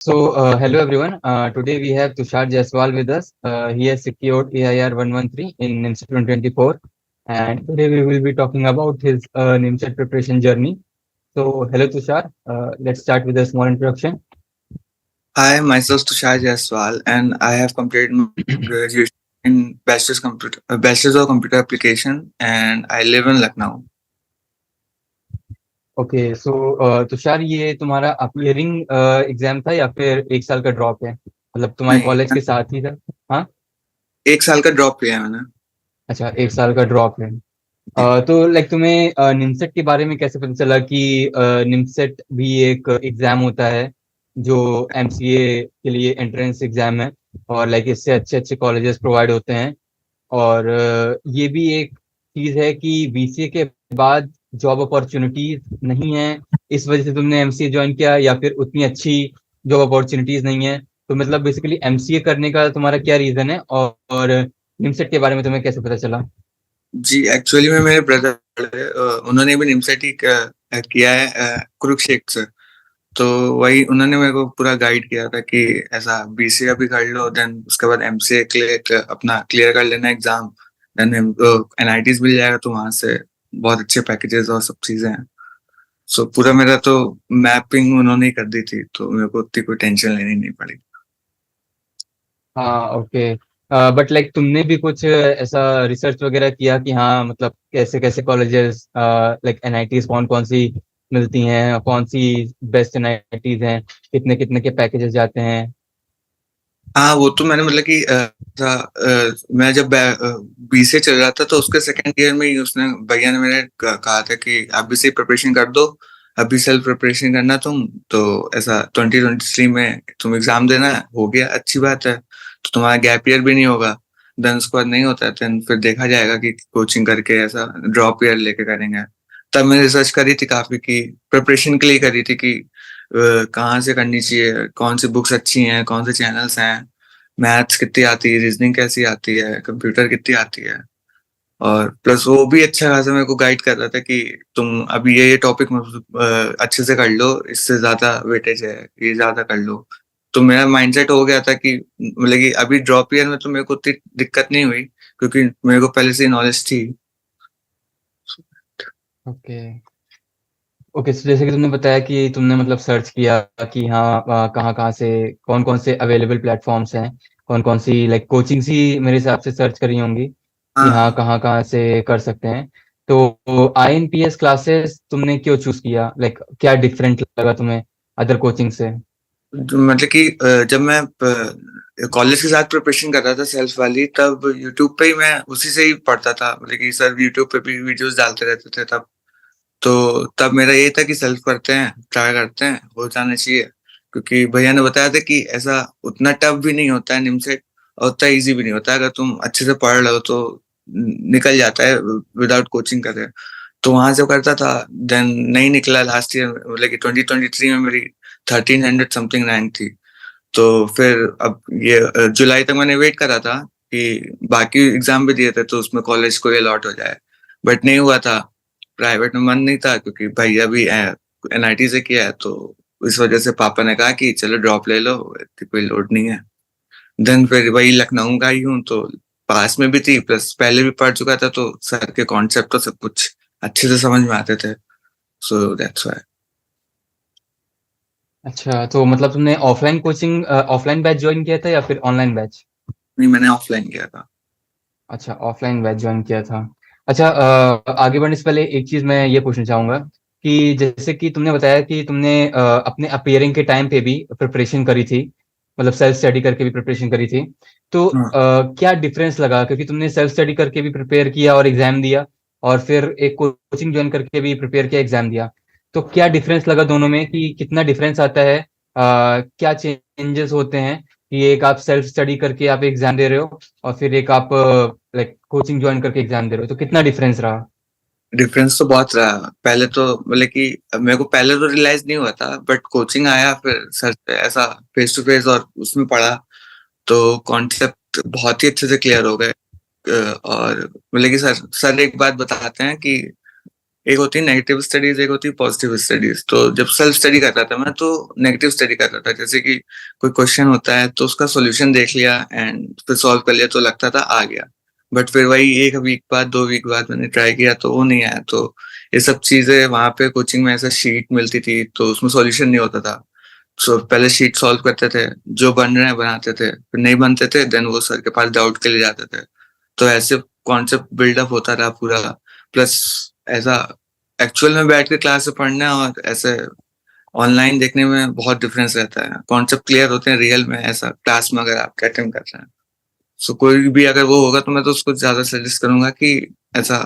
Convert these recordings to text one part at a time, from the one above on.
Hello everyone. Today we have Tushar Jaiswal with us. He has secured AIR 113 in NIMSET 2024, and today we will be talking about his NIMSET preparation journey. So, hello Tushar. Let's start with a small introduction. Hi, myself Tushar Jaiswal, and I have completed my graduation in Bachelor's of Computer Application, and I live in Lucknow. Okay so Tushar, ये तुम्हारा appearing exam था या फिर एक साल का drop है? मतलब तुम्हारे नहीं, कॉलेज के साथ ही था? हाँ। एक साल का ड्रॉप लिया है मैंने। अच्छा, एक साल का ड्रॉप है। जी। तो लाइक तुम्हें निमसेट के बारे में कैसे पता चला कि निमसेट भी एक एग्जाम होता है जो एमसीए के लिए एंट्रेंस एग्जाम है, और लाइक इससे अच्छे अच्छे कॉलेजेस प्रोवाइड होते हैं, और ये भी एक चीज़ है कि बीसीए के बाद जॉब अपॉर्चुनिटीज नहीं है, इस वजह से तुमने एमसीए ज्वाइन किया, या फिर उतनी अच्छी जॉब अपॉर्चुनिटीज नहीं है? तो मतलब बेसिकली एमसीए करने का तुम्हारा क्या रीज़न है, और निमसेट के बारे में तुम्हें कैसे पता चला? जी, एक्चुअली में मेरे ब्रदर उन्होंने भी निमसेट ही किया है कुरुक्षेत्र से। तो वही उन्होंने मेरे को पूरा गाइड किया था कि ऐसा बीसीए भी कर लो, देन उसके बाद एमसीए अपना क्लियर कर लेना एग्जाम, देन एनआईटीज मिल जाएगा तो वहां से बहुत अच्छे पैकेजेस और सब चीजें हैं। सो पूरा मेरा तो मैपिंग उन्होंने ही कर दी थी, तो मेरे को उतनी कोई टेंशन लेनी नहीं पड़ी। हाँ, ओके। बट लाइक तुमने भी कुछ ऐसा रिसर्च वगैरह किया कि हाँ, मतलब कैसे कैसे कॉलेजेस, लाइक एनआईटीज कौन कौन सी मिलती हैं, कौन सी बेस्ट एनआईटीज हैं, कितने कितने के पैकेजेस जाते हैं? हाँ, वो तो मैंने मतलब कि मैं जब बीसीए चल रहा था तो उसके सेकंड ईयर में ही उसने भैया ने मेरे कहा था कि अभी से प्रिपरेशन कर दो, अभी सेल्फ प्रिपरेशन करना तुम। तो ऐसा 2023 में तुम एग्जाम देना, हो गया अच्छी बात है, तो तुम्हारा गैप ईयर भी नहीं होगा। देन उसके बाद नहीं होता है, देन फिर देखा जाएगा कि कोचिंग करके ऐसा ड्रॉप ईयर लेके करेंगे। तब मैंने रिसर्च करी थी काफी, कि प्रिपरेशन के लिए करी थी कि कहाँ से करनी चाहिए, कौन सी बुक्स अच्छी हैं, कौन से चैनल्स हैं, मैथ्स कितनी आती है, रीजनिंग कैसी आती है, कंप्यूटर कितनी आती है। और प्लस वो भी अच्छा खासा मेरे को गाइड कर रहा था कि तुम अभी ये टॉपिक अच्छे से कर लो, इससे ज्यादा वेटेज है, ये ज्यादा कर लो। तो मेरा माइंडसेट हो गया था कि मतलब कि अभी ड्रॉप ईयर में तो मेरे को उतनी दिक्कत नहीं हुई, क्योंकि मेरे को पहले से नॉलेज थी। ओके। ओके, so जैसे कि तुमने बताया कि तुमने मतलब सर्च किया कि हाँ, कहाँ कहाँ से कौन कौन से अवेलेबल प्लेटफॉर्म्स हैं, कौन कौन सी लाइक कोचिंग्स ही मेरे हिसाब से सर्च करी होंगी कि हाँ हाँ, कहाँ कहाँ से कर सकते हैं। तो आईएनपीएस क्लासेस तुमने क्यों चूज किया? लाइक क्या डिफरेंट लगा तुम्हें अदर कोचिंग से? मतलब कि जब मैं कॉलेज के साथ प्रिपरेशन कर रहा था सेल्फ वाली, तब यूट्यूब पे ही मैं उसी से ही पढ़ता था। मतलब कि सर यूट्यूब पे भी वीडियोस डालते रहते थे तब। तो तब मेरा ये था कि सेल्फ करते हैं, ट्राई करते हैं, हो जाना चाहिए। क्योंकि भैया ने बताया था कि ऐसा उतना टफ भी नहीं होता है निमसेट, और उतना इजी भी नहीं होता है। अगर तुम अच्छे से पढ़ लो तो निकल जाता है विदाउट कोचिंग करे। तो वहां से करता था, देन नहीं निकला लास्ट ईयर, मतलब कि 2023 में मेरी 1300 समथिंग रैंक थी। तो फिर अब ये जुलाई तक मैंने वेट करा था कि बाकी एग्जाम भी दिए थे तो उसमें कॉलेज को अलॉट हो जाए, बट नहीं हुआ था। प्राइवेट में मन नहीं था, क्योंकि भैया भी एनआईटी से किया है, तो इस वजह से पापा ने कहा कि चलो ड्रॉप ले लो, इतनी कोई लोड नहीं है। देन फिर वही लखनऊ का ही हूँ, तो पास में भी थी, प्लस पहले भी पढ़ चुका था, तो सर के कॉन्सेप्ट तो सब कुछ अच्छे से समझ में आते थे। So that's why. अच्छा, तो मतलब तुमने offline coaching, offline batch join किया था या फिर ऑनलाइन बैच? नहीं, मैंने ऑफलाइन किया था। अच्छा, ऑफलाइन बैच ज्वाइन किया था। अच्छा, आगे बढ़ने से पहले एक चीज मैं ये पूछना चाहूंगा कि जैसे कि तुमने बताया कि तुमने अपने अपियरिंग के टाइम पे भी प्रिपरेशन करी थी, मतलब सेल्फ स्टडी करके भी प्रिपरेशन करी थी। तो हाँ, क्या डिफरेंस लगा, क्योंकि तुमने सेल्फ स्टडी करके भी प्रिपेयर किया और एग्जाम दिया, और फिर एक कोचिंग ज्वाइन करके भी प्रिपेयर किया, एग्जाम दिया? तो क्या डिफरेंस लगा दोनों में, कि कितना डिफरेंस आता है, क्या चेंजेस होते हैं कि एक आप सेल्फ स्टडी करके आप एग्जाम दे रहे हो, और फिर एक आप लाइक कोचिंग ज्वाइन करके एग्जाम दे रहे हो, तो कितना डिफरेंस रहा? डिफरेंस तो बहुत रहा। पहले तो मतलब कि मेरे को पहले तो रियलाइज नहीं हुआ था, बट कोचिंग आया, फिर सर पे ऐसा फेस टू फेस और उसमें पढ़ा, तो कॉन्सेप्ट बहुत ही अच्छे से क्लियर हो गए। और मतलब कि सर सर एक बात बताते हैं कि एक होती है नेगेटिव स्टडीज, एक होती है पॉजिटिव स्टडीज। तो जब सेल्फ स्टडी कर रहा था मैं, तो नेगेटिव स्टडी कर रहा था, जैसे कि कोई क्वेश्चन होता है तो उसका सॉल्यूशन देख लिया एंड फिर सॉल्व कर लिया, तो लगता था आ गया। बट फिर वही 1 वीक बाद 2 वीक बाद मैंने ट्राई किया तो वो नहीं आया। तो ये सब चीजें वहां पे कोचिंग में ऐसा शीट मिलती थी तो उसमें सॉल्यूशन नहीं होता था। सो पहले शीट सॉल्व करते थे, जो बन रहे हैं बनाते थे, फिर नहीं बनते थे देन वो सर के पास डाउट के लिए जाते थे। तो ऐसे कॉन्सेप्ट बिल्डअप होता रहा पूरा। प्लस ऐसा एक्चुअल में बैठ के क्लास में पढ़ना और ऐसे ऑनलाइन देखने में बहुत डिफरेंस रहता है। कॉन्सेप्ट क्लियर होते हैं रियल में, ऐसा क्लास में अगर आप अटेंड कर रहे हैं। सो कोई भी अगर वो होगा तो मैं तो उसको ज्यादा सजेस्ट करूंगा कि ऐसा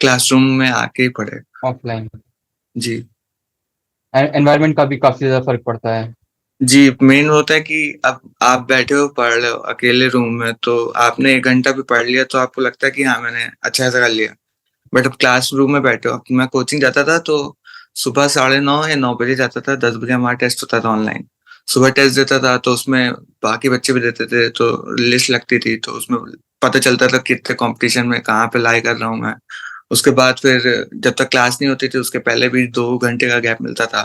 क्लासरूम में आके ही पढ़े। ऑफलाइन जी। एनवायरनमेंट का भी काफी ज्यादा फर्क पड़ता है। जी, मेन होता है कि अब आप बैठे हो पढ़ रहे हो अकेले रूम में, तो आपने 1 घंटा भी पढ़ लिया तो आपको लगता है कि हाँ, मैंने अच्छा ऐसा कर लिया। बट अब क्लासरूम में बैठे हो, अब मैं कोचिंग जाता था तो सुबह 9:30 या 9 बजे जाता था, 10 बजे हमारा टेस्ट होता था ऑनलाइन। सुबह टेस्ट देता था तो उसमें बाकी बच्चे भी देते थे, तो लिस्ट लगती थी, तो उसमें पता चलता था कितने कॉम्पिटिशन में कहाँ पे लाई कर रहा हूँ मैं। उसके बाद फिर जब तक क्लास नहीं होती थी उसके पहले भी 2 घंटे का गैप मिलता था,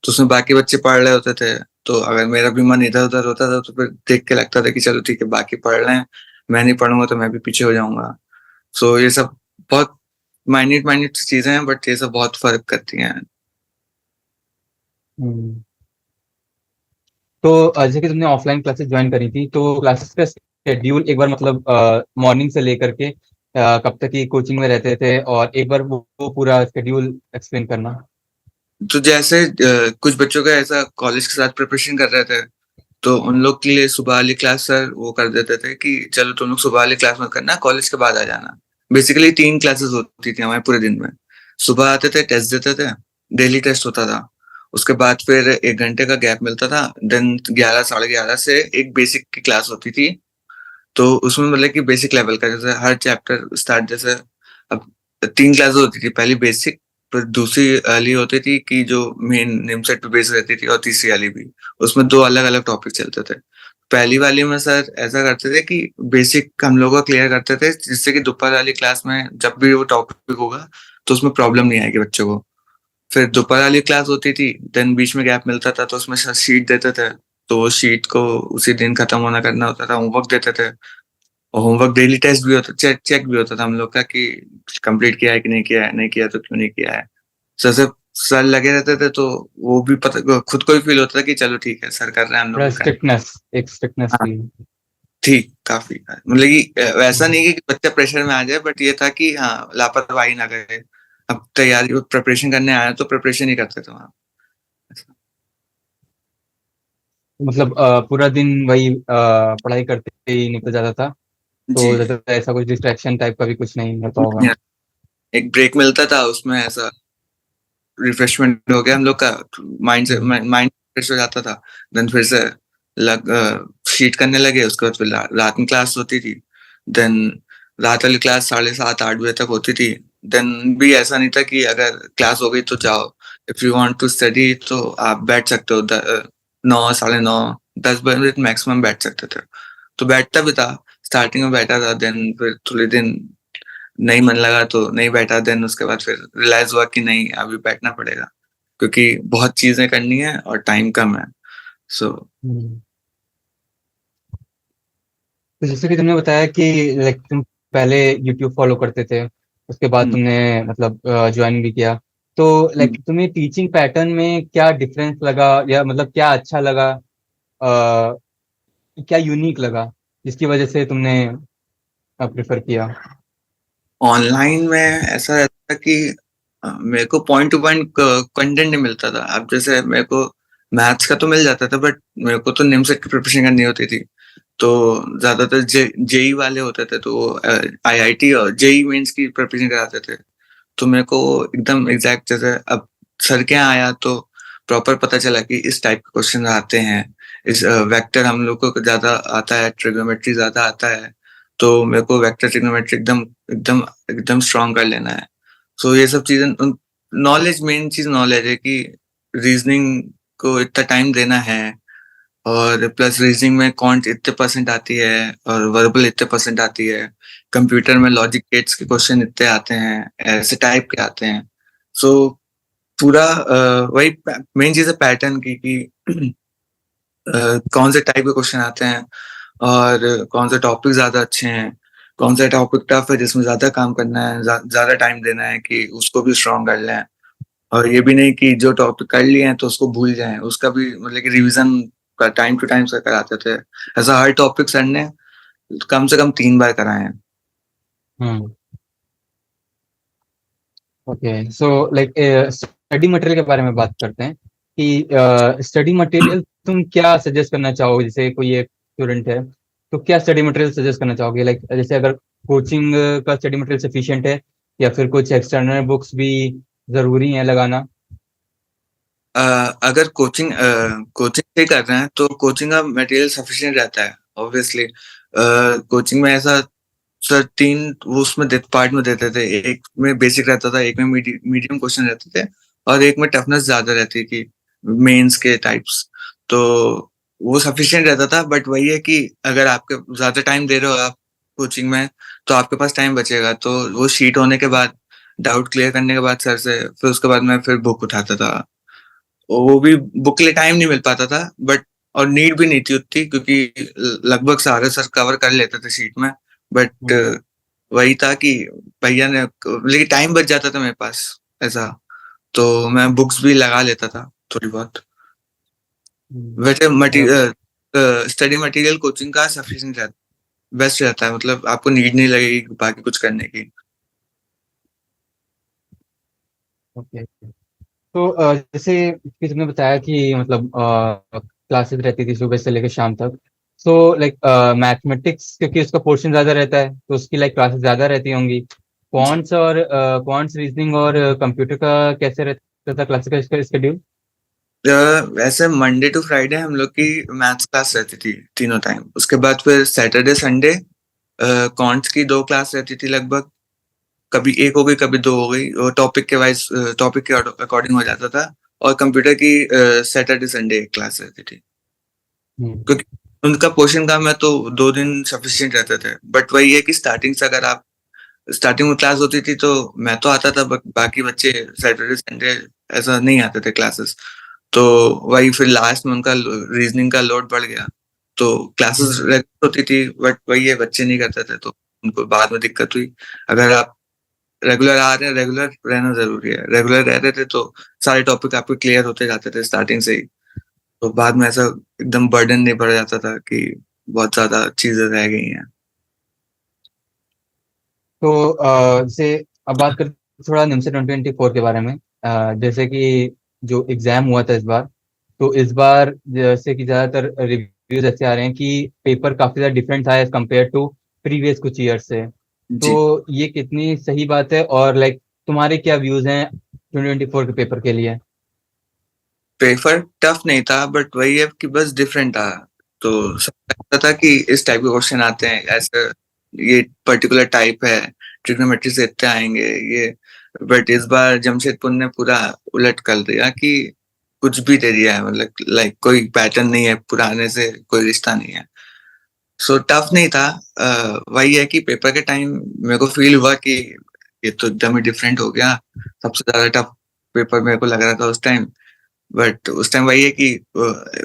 तो उसमें बाकी बच्चे पढ़ रहे होते थे। तो अगर मेरा भी मन इधर-उधर होता था तो फिर देख के लगता था कि चलो ठीक है, बाकी पढ़ रहे हैं, मैं नहीं पढ़ूँगा तो मैं भी पीछे हो जाऊँगा। सो ये सब बहुत माइन्यूट चीज़ें हैं, बट ये सब बहुत फ़र्क करती हैं। हम्म। तो जैसे कि तुमने ऑफलाइन क्लासेस ज्वाइन करी थी, तो क्लासेस का शेड्यूल एक बार मतलब मॉर्निंग से लेकर के कब तक की कोचिंग में रहते थे, और एक बार वो पूरा शेड्यूल एक्सप्लेन करना। तो जैसे कुछ बच्चों का ऐसा कॉलेज के साथ प्रिपरेशन कर रहे थे, तो उन लोग के लिए सुबह वाली क्लास सर वो कर देते थे कि चलो तुम लोग सुबह वाली क्लास मत करना, कॉलेज के बाद आ जाना। बेसिकली 3 क्लासेस होती थी हमारे पूरे दिन में। सुबह आते थे, टेस्ट देते थे, डेली टेस्ट होता था। उसके बाद फिर 1 घंटे का गैप मिलता था, देन 11 साढ़े 11 से एक बेसिक की क्लास होती थी। तो उसमें मतलब कि बेसिक लेवल का जैसे हर चैप्टर स्टार्ट, जैसे अब 3 क्लासेस होती थी, पहली बेसिक, फिर दूसरी वाली होती थी कि जो मेन निमसेट पे बेस रहती थी, और तीसरी वाली भी। उसमें 2 अलग-अलग टॉपिक चलते थे। पहली वाली में सर ऐसा करते थे कि बेसिक हम लोगों को क्लियर करते थे, जिससे कि दोपहर वाली क्लास में जब भी वो टॉपिक होगा तो उसमें प्रॉब्लम नहीं आएगी बच्चों को। फिर दोपहर वाली क्लास होती थी, देन बीच में गैप मिलता था तो उसमें सर शीट देते थे। तो वो शीट को उसी दिन खत्म होना करना होता था, होमवर्क देते थे। और होमवर्क डेली टेस्ट भी होता, चेक चेक भी होता था हम लोग का कि कंप्लीट किया है कि नहीं किया है, नहीं किया तो क्यों नहीं किया है। सर सर लगे रहते थे तो वो भी पता खुद को भी फील होता था कि चलो ठीक है, सर कर रहे हैं, हम लोग थोड़ा भी करें। स्ट्रिक्टनेस, एक स्ट्रिक्टनेस हाँ, थी। ठीक, काफ़ी मतलब कि वैसा हम्म। नहीं है कि बच्चा प्रेशर में आ जाए, बट ये था कि हाँ, लापरवाही ना करे। अब तैयारी प्रिपरेशन करने आया तो प्रिपरेशन ही करते थे वहाँ। मतलब पूरा दिन वही पढ़ाई करते ही निकल जाता था, तो जी। ज़्यादा ऐसा कुछ डिस्ट्रैक्शन टाइप का भी कुछ नहीं होता होगा। एक ब्रेक मिलता था उसमें ऐसा रिफ्रेशमेंट हो गया हम लोग का, हम्म। माइंड फ्रेश हो जाता था। देन फिर से शीट करने लगे, उसके बाद फिर रात में क्लास होती थी। देन रात वाली क्लास 7:30-8 बजे तक होती थी। देन भी ऐसा नहीं था कि अगर क्लास हो गई तो जाओ। If you want to study तो आप बैठ सकते हो, 9 साढ़े 9 10 बजे मैक्सिमम बैठ सकते थे। तो बैठता भी था, स्टार्टिंग में बैठा था, देन फिर थोड़े दिन नहीं मन लगा तो नहीं बैठा, देन उसके बाद फिर रियलाइज़ हुआ कि नहीं अभी बैठना पड़ेगा, क्योंकि बहुत चीज़ें करनी है और टाइम कम है। सो हम्म। तो जैसे कि तुमने बताया कि लाइक तुम पहले यूट्यूब फॉलो करते थे, उसके बाद हुँ, तुमने मतलब ज्वाइन भी किया, तो हुँ। लाइक तुम्हें टीचिंग पैटर्न में क्या डिफरेंस लगा, या मतलब क्या अच्छा लगा, क्या यूनिक लगा जिसकी वजह से तुमने प्रेफर किया। ऑनलाइन में ऐसा रहता था कि मेरे को पॉइंट टू पॉइंट कंटेंट नहीं मिलता था। अब जैसे मेरे को मैथ्स का तो मिल जाता था, बट मेरे को तो निमसेट की प्रिपरेशन करनी होती थी। तो ज़्यादातर जेईई वाले होते थे, तो आईआईटी और जेईई मेंस की प्रिपरेशन कराते थे। तो मेरे को एकदम एग्जैक्ट जैसे अब सर के यहाँ आया तो प्रॉपर पता चला कि इस टाइप के क्वेश्चन आते हैं। इस वेक्टर हम लोग को ज़्यादा आता है, ट्रिग्नोमेट्री ज़्यादा आता है। तो मेरे को वेक्टर ट्रिग्नोमेट्री एकदम एकदम एकदम स्ट्रॉन्ग कर लेना है। सो ये सब चीज़ें नॉलेज, मेन चीज़ नॉलेज है कि रीज़निंग को इतना टाइम देना है, और प्लस रीजनिंग में कॉन्ट इतने परसेंट आती है और वर्बल इतने परसेंट आती है। कंप्यूटर में लॉजिक गेट्स के क्वेश्चन इतने आते हैं, ऐसे टाइप के आते हैं। सो पूरा वही मेन चीज़ है पैटर्न की कि कौन से टाइप के क्वेश्चन आते हैं और कौन से टॉपिक ज़्यादा अच्छे हैं, कौन सा टॉपिक टफ है जिसमें ज़्यादा काम करना है, ज़्यादा टाइम देना है कि उसको भी स्ट्रॉन्ग कर लें। और ये भी नहीं कि जो टॉपिक कर लिए हैं तो उसको भूल जाएँ, उसका भी मतलब कि रिवीज़न का टाइम टू टाइम सर कराते थे। ऐसा हर टॉपिक सर ने कम से कम 3 बार कराए हैं। हुँ। Okay, so like study material के बारे में बात करते हैं कि स्टडी मटेरियल तुम क्या सजेस्ट करना चाहोगे? जैसे कोई एक स्टूडेंट है, तो क्या स्टडी मटेरियल सजेस्ट करना चाहोगे? लाइक जैसे अगर कोचिंग का स्टडी मटेरियल सफिशिएंट है या फिर कुछ एक्सटर्नल बुक्स भी ज़रूरी हैं लगाना? अगर कोचिंग से कर रहे हैं तो कोचिंग का मटेरियल सफिशिएंट रहता है ऑब्वियसली। कोचिंग में ऐसा सर 3 वो उसमें पार्ट में देते थे। एक में बेसिक रहता था, एक में मीडियम क्वेश्चन रहते थे और एक में टफनेस ज़्यादा रहती थी, मेंस के टाइप्स। तो वो सफिशिएंट रहता था, बट वही है कि अगर आपके ज़्यादा टाइम दे रहे हो आप कोचिंग में, तो आपके पास टाइम बचेगा। तो वो शीट होने के बाद, डाउट क्लियर करने के बाद सर से, फिर उसके बाद मैं फिर बुक उठाता था। वो भी बुक के लिए टाइम नहीं मिल पाता था, बट और नीड भी नहीं थी उतनी, क्योंकि लगभग सारे सर कवर कर लेते थे शीट में। बट हुँ, वही था कि भैया ने, लेकिन टाइम बच जाता था मेरे पास ऐसा, तो मैं बुक्स भी लगा लेता था थोड़ी बहुत। हुँ। वैसे अ, स्टडी मटेरियल कोचिंग का सफिशिएंट बेस्ट रहता है, मतलब आपको नीड नहीं लगेगी बाकी कुछ करने की। ओके। तो जैसे कि तुमने बताया कि मतलब क्लासेस रहती थी सुबह से लेकर शाम तक। सो लाइक मैथमेटिक्स क्योंकि उसका पोर्शन ज़्यादा रहता है तो उसकी लाइक क्लासेस ज़्यादा रहती होंगी। जी। क्वांट्स रीजनिंग और कंप्यूटर का कैसे रहता था क्लासेस का स्केड्यूल? वैसे मंडे टू फ्राइडे हम लोग की मैथ्स क्लास रहती थी तीनों टाइम। उसके बाद फिर सैटरडे संडे क्वांट्स की 2 क्लास रहती थी लगभग। कभी 1 हो गई, कभी 2 हो गई। वो टॉपिक के अकॉर्डिंग हो जाता था। और कंप्यूटर की सैटरडे संडे एक क्लास रहती थी। हम्म, क्योंकि उनका पोर्शन कम है तो 2 दिन सफिशिएंट रहते थे। बट वही है कि स्टार्टिंग में क्लास होती थी तो मैं तो आता था, बाकी बच्चे सैटरडे संडे ऐसा नहीं आते थे क्लासेस। तो वही फिर लास्ट में उनका रीजनिंग का लोड बढ़ गया, तो क्लासेस हम्म, रेगुलर होती थी, बट वही है बच्चे नहीं करते थे तो उनको बाद में दिक्कत हुई। अगर आप रेगुलर आ रहे हैं, रेगुलर रहना जरूरी है। रेगुलर रह रहे थे तो सारे टॉपिक आपके क्लियर होते जाते थे स्टार्टिंग से ही। तो बाद में ऐसा एकदम बर्डन नहीं पड़ जाता था कि बहुत ज्यादा चीजें रह गई हैं। तो जैसे अब बात करते हैं थोड़ा निम्स 2024 के बारे में। जैसे कि जो एग्जाम हुआ था इस बार, तो इस बार जैसे कि ज़्यादातर रिव्यूज ऐसे आ रहे हैं कि पेपर काफ़ी ज़्यादा डिफरेंट था एज कम्पेयर टू प्रीवियस कुछ ईयर से। जी। तो ये कितनी सही बात है और लाइक तुम्हारे क्या व्यूज़ हैं 2024 के पेपर के लिए? पेपर टफ नहीं था, बट वही है कि बस डिफरेंट था। तो सबको लगता था कि इस टाइप के क्वेश्चन आते हैं, ऐसे ये पर्टिकुलर टाइप है, ट्रिग्नोमेट्री से इतने आएंगे ये। बट इस बार जमशेदपुर ने पूरा उलट कर दिया कि कुछ भी दे दिया है, मतलब लाइक कोई पैटर्न नहीं है, पुराने से कोई रिश्ता नहीं है। सो टफ नहीं था। वही है कि पेपर के टाइम मेरे को फील हुआ कि ये तो एकदम ही डिफरेंट हो गया। सबसे ज्यादा टफ पेपर मेरे को लग रहा था उस टाइम। बट उस टाइम वही है कि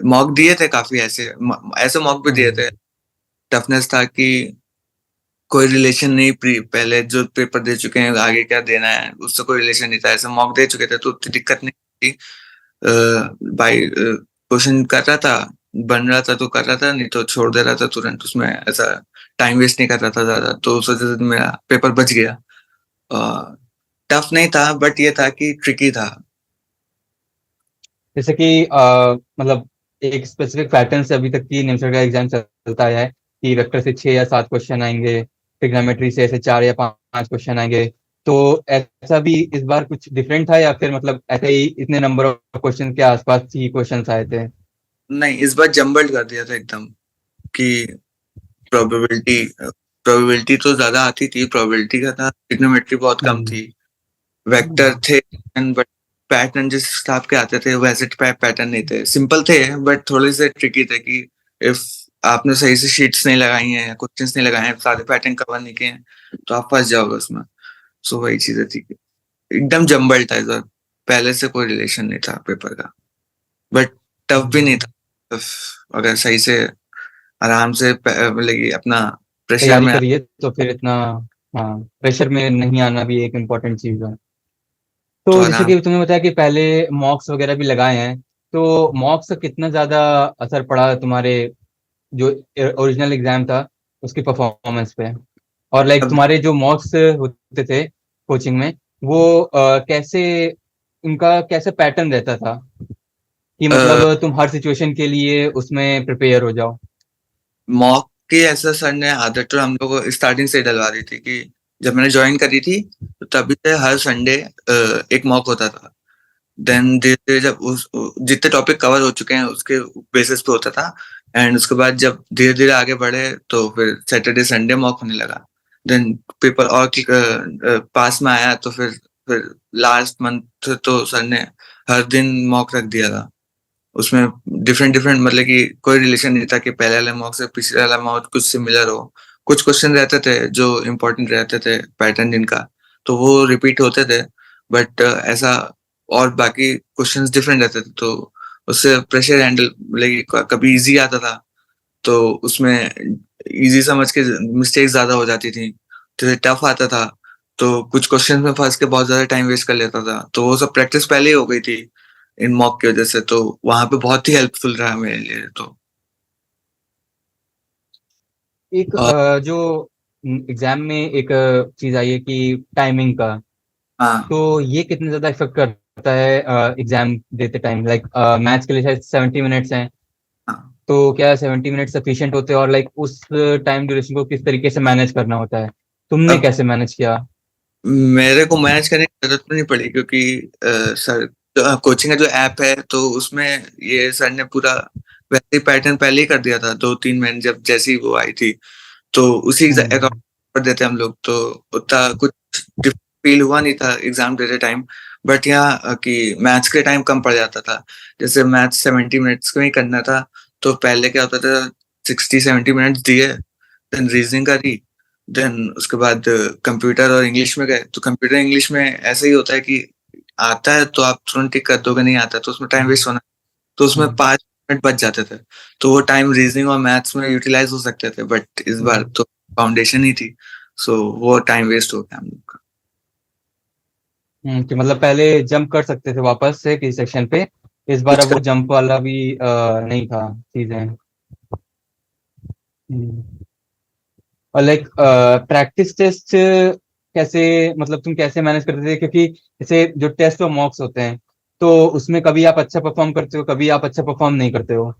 मॉक दिए थे काफी, ऐसे मॉक भी दिए हम्म, थे। टफनेस था कि कोई रिलेशन नहीं, पहले जो पेपर दे चुके हैं आगे क्या देना है उससे कोई रिलेशन नहीं था। ऐसे मॉक दे चुके थे तो उतनी दिक्कत नहीं थी। भाई क्वेश्चन कर रहा था, बन रहा था तो कर रहा था, नहीं तो छोड़ दे रहा था तुरंत। उसमें ऐसा टाइम वेस्ट नहीं कर रहा था ज्यादा, तो उस वजह से मेरा पेपर बच गया। टफ नहीं था, बट ये था कि ट्रिकी था। जैसे कि मतलब एक स्पेसिफिक पैटर्न से अभी तक की निम्सर का एग्जाम चलता आया है कि वेक्टर से 6 या 7 क्वेश्चन आएंगे, ट्रिग्नोमेट्री से ऐसे 4 या 5 क्वेश्चन आएंगे। तो ऐसा भी इस बार कुछ डिफरेंट था या फिर मतलब ऐसे ही इतने नंबर ऑफ क्वेश्चन के आसपास ही क्वेश्चन आए थे? नहीं, इस बार जम्बल्ड कर दिया था एकदम कि प्रोबेबिलिटी प्रोबेबिलिटी तो ज्यादा आती थी, प्रोबेबिलिटी का था, ट्रिग्नोमेट्री बहुत कम हम्म, थी। वेक्टर हम्म, थे, बट पैटर्न जिस हिसाब के आते थे वैसे पैटर्न नहीं थे। सिंपल थे बट थोड़े से ट्रिकी थे कि इफ आपने सही से शीट्स नहीं लगाई हैं या क्वेश्चंस नहीं लगाए हैं, सारे पैटर्न कवर नहीं किए हैं, तो आप फंस जाओगे उसमें। सो वही चीजें थी। एकदम जम्बल था इस बार, पहले से कोई रिलेशन नहीं था पेपर का, बट टफ भी नहीं था। अगर सही से आराम से मतलब कि अपना प्रेशर तैयारी में। करिए तो फिर इतना, हाँ, प्रेशर में नहीं आना भी एक इम्पोर्टेंट चीज है। तो तो जैसे आराम। कि तुमने बताया कि पहले मॉक्स वगैरह भी लगाए हैं, तो मॉक्स का कितना ज्यादा असर पड़ा तुम्हारे जो ओरिजिनल एग्जाम था उसकी परफॉर्मेंस पे? और लाइक अब तुम्हारे जो मॉक्स होते थे कोचिंग में, वो कैसे, उनका कैसे पैटर्न रहता था कि मतलब तुम हर सिचुएशन के लिए उसमें प्रिपेयर हो जाओ? मॉक की ऐसा सर ने आदत तो हम लोग को स्टार्टिंग से डलवा दी थी कि जब मैंने ज्वाइन करी थी तो तभी से हर संडे एक मॉक होता था। देन धीरे धीरे जब जितने टॉपिक कवर हो चुके हैं उसके बेसिस पे होता था। एंड उसके बाद जब धीरे धीरे आगे बढ़े तो फिर सैटरडे संडे मॉक होने लगा। देन पेपर और पास में आया तो फिर लास्ट मंथ तो सर ने हर दिन मॉक रख दिया था। उसमें डिफरेंट डिफरेंट मतलब कि कोई रिलेशन नहीं था कि पहले वाले मॉक से पिछले वाला मॉक कुछ सिमिलर हो। कुछ क्वेश्चन रहते थे जो इम्पोर्टेंट रहते थे पैटर्न जिनका, तो वो रिपीट होते थे। बट ऐसा और बाकी क्वेश्चंस डिफरेंट रहते थे, तो उससे प्रेशर हैंडल मतलब कभी इजी आता था तो उसमें इजी समझ के मिस्टेक्स ज्यादा हो जाती थी। तो टफ आता था तो कुछ क्वेश्चन में फंस के बहुत ज्यादा टाइम वेस्ट कर लेता था। तो वो सब प्रैक्टिस पहले ही हो गई थी इन मॉक की वजह से, तो वहां पे बहुत ही हेल्पफुल रहा मेरे लिए तो। एक और जो एग्जाम में एक चीज आई है कि टाइमिंग का, हाँ। तो ये कितने ज्यादा इफेक्ट करता है एग्जाम देते टाइम? लाइक मैथ्स के लिए शायद 70 मिनट्स हैं, हाँ। तो क्या 70 मिनट सफिशिएंट होते हैं? और लाइक उस टाइम ड्यूरेशन को किस तरीके से मैनेज करना होता है? तुमने अब कैसे मैनेज किया? मेरे को मैनेज करने की जरूरत नहीं पड़ी क्योंकि सर कोचिंग का जो ऐप है तो उसमें ये सर ने पूरा वैसे ही पैटर्न पहले ही कर दिया था 2-3 महीने जब जैसी वो आई थी। तो उसी अकाउंट हम्म। कर देते हम लोग, तो उतना कुछ फील हुआ नहीं था एग्जाम देते टाइम। बट यहाँ कि मैथ्स के टाइम कम पड़ जाता था। जैसे मैथ्स 70 मिनट्स में ही करना था तो पहले क्या होता था, 60-70 मिनट्स दिए, देन रीजनिंग करी, देन उसके बाद कंप्यूटर और इंग्लिश में गए। तो कंप्यूटर इंग्लिश में ऐसा ही होता है कि आता है तो आप तुरंत टिक कर दोगे, नहीं आता तो उसमें टाइम वेस्ट होना। तो उसमें हम्म। 5 मिनट बच जाते थे, तो वो टाइम रीजनिंग और मैथ्स में यूटिलाइज हो सकते थे। बट इस बार हम्म। तो फाउंडेशन ही थी, सो वो टाइम वेस्ट हो गया हम लोग का। कि मतलब पहले जंप कर सकते थे वापस से किसी सेक्शन पे, इस बार कुछ अब कर, वो जंप वाला भी नहीं था चीजें। हम्म। और लाइक प्रैक्टिस टेस्ट कैसे, मतलब तुम कैसे मैनेज करते थे? क्योंकि जैसे जो टेस्ट और मॉक्स होते हैं, तो उसमें कभी आप अच्छा परफॉर्म करते हो, कभी आप अच्छा परफॉर्म नहीं करते हो,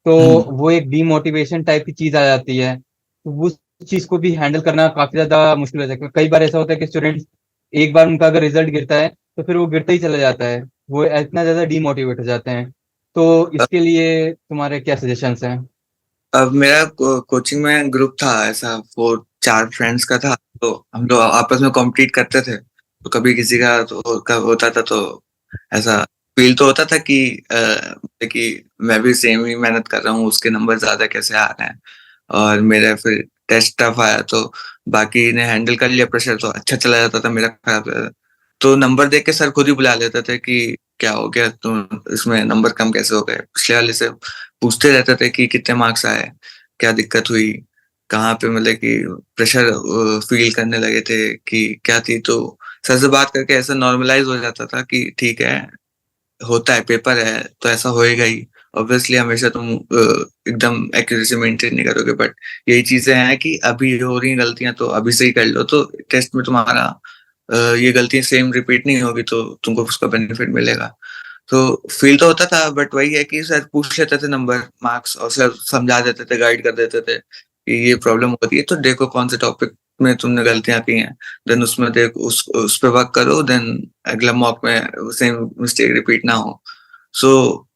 तो हम्म, वो एक डीमोटिवेशन टाइप की चीज आ जाती है। तो उस चीज को भी हैंडल करना काफी ज्यादा मुश्किल हो जाता है। कई बार ऐसा होता है कि स्टूडेंट्स, एक बार उनका अगर रिजल्ट गिरता है तो फिर वो गिरता ही चला जाता है, वो इतना ज्यादा डीमोटिवेट हो जाते हैं। तो इसके लिए तुम्हारे क्या सजेशंस हैं? अब मेरा कोचिंग में ग्रुप था ऐसा 4 फ्रेंड्स का था। तो हम लोग आपस में कॉम्पिटिट करते थे, तो कभी किसी का तो का होता था तो ऐसा फील तो होता था कि मैं भी सेम ही मेहनत कर रहा हूँ, उसके नंबर ज्यादा कैसे आ रहे हैं। और मेरा फिर टेस्ट टफ आया तो बाकी ने हैंडल कर लिया प्रेशर, तो अच्छा चला जाता था, मेरा खराब चला जाता था। तो नंबर देख के सर खुद ही बुला लेते थे कि क्या हो गया तुम इसमें नंबर कम कैसे हो गए। पिछले वाले से पूछते रहते थे कि कितने मार्क्स आए, क्या दिक्कत हुई, कहाँ पे मतलब कि प्रेशर फील करने लगे थे कि क्या थी। तो सर से बात करके ऐसा नॉर्मलाइज हो जाता था कि ठीक है, होता है, पेपर है तो ऐसा होएगा ही। ऑब्वियसली हमेशा तुम एकदम एक्यूरेसी मेंटेन नहीं करोगे, बट यही चीजें हैं कि अभी हो रही हैं गलतियां तो अभी से ही कर लो, तो टेस्ट में तुम्हारा ये गलतियां सेम रिपीट नहीं होगी तो तुमको उसका बेनिफिट मिलेगा। तो फील तो होता था, बट वही है कि सर पूछ लेते थे नंबर मार्क्स और सर समझा देते थे, गाइड कर देते थे कि ये प्रॉब्लम होती है तो देखो कौन से टॉपिक में तुमने गलतियां की हैं, देन उसमें देख उस पे वर्क करो, देन अगला मॉक में सेम मिस्टेक रिपीट ना हो। सो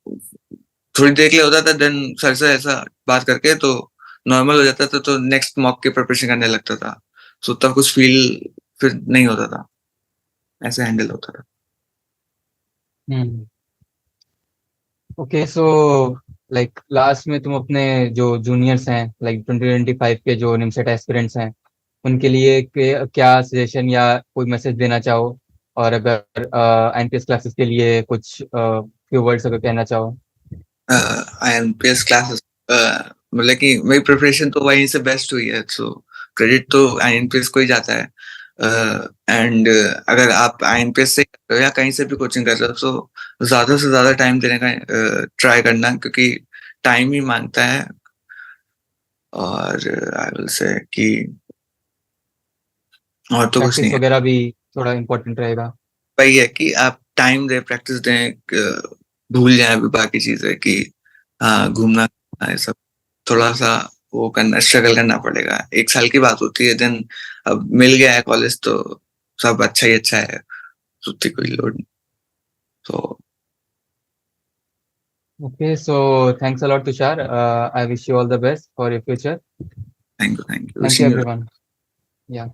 थोड़ी देर के लिए होता था, देन सर से ऐसा बात करके तो नॉर्मल हो जाता था, तो नेक्स्ट मॉक की प्रिपरेशन करने लगता था। सो तब कुछ फील फिर नहीं होता था, ऐसे हैंडल होता था। हम्म। ओके, सो लाइक लास्ट में तुम अपने जो जूनियर्स हैं, लाइक 2025 के जो निमसेट एस्पिरेंट्स हैं, उनके लिए क्या सजेशन या कोई मैसेज देना चाहो? और अगर आईएमपीएस क्लासेस के लिए कुछ फ्यू वर्ड्स अगर कहना चाहो। आईएमपीएस क्लासेस मतलब कि मेरी प्रिपरेशन तो वहीं से बेस्ट हुई है, सो क्रेडिट तो आईएमपीएस को ही जाता है। एंड अगर आप आईएमपीएस से कर रहे हो या कहीं से भी कोचिंग कर रहे हो तो ज़्यादा से ज़्यादा टाइम देने का ट्राई करना, क्योंकि टाइम ही मांगता है। और आई विल से कि और तो कुछ प्रैक्टिस नहीं है। वगैरह भी थोड़ा इम्पोर्टेंट रहेगा। वही है कि आप टाइम दें, प्रैक्टिस दें, भूल जाएँ अभी बाकी चीज़ें कि हाँ, घूमना ये सब थोड़ा-सा वो करना, स्ट्रगल करना पड़ेगा। 1 साल की बात होती है, देन अब मिल गया है कॉलेज तो सब अच्छा ही अच्छा है, उतनी कोई लोड नहीं। तो Okay, so thanks a lot, Tushar. I wish you all the best for your future. Thank you, Thank you, wishing you everyone. Yeah.